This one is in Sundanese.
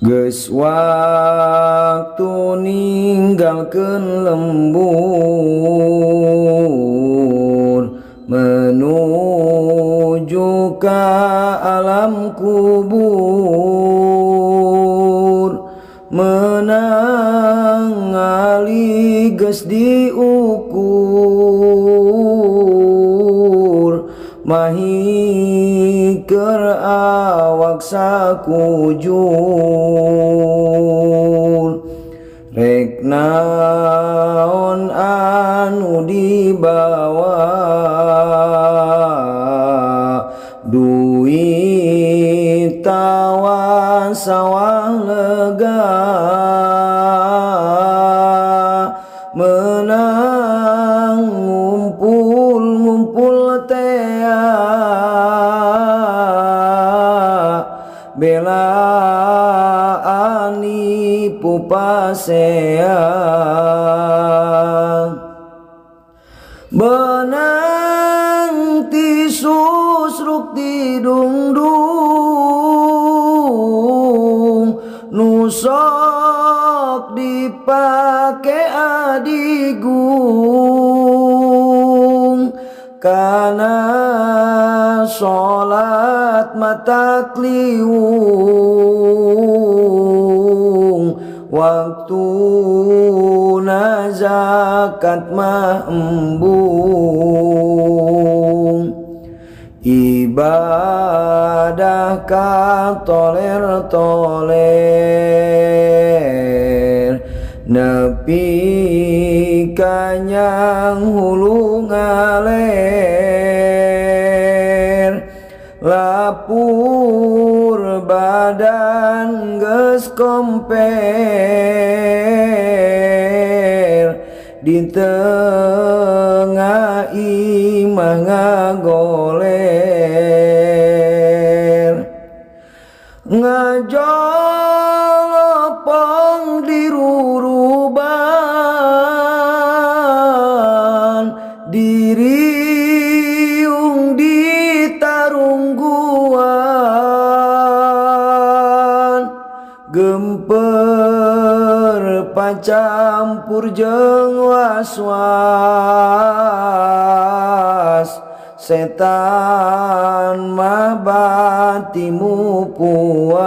Geus waktu ninggalkeun lembur menuju ka alam kubur, menang ali geus diukur, mahikeur awak sakujur. Rek naon anu dibawa, duit tawa sawah lega, menang ngumpul-ngumpul tea, bela anipu pasea. Benang ti susruk ti dungdung, nu sok dipake adigung, kana sholat mata kliwung, waktu na zakat mah embung. Ibadah ka toler-toler, nepi ka nyang hulu ngaler, lapur badan geus komper, di tengah imah ngagoler, ngajolopong di ruruban, diriung di tarungguan, gemper pacampur jeung was-was, setan mah batimu puas.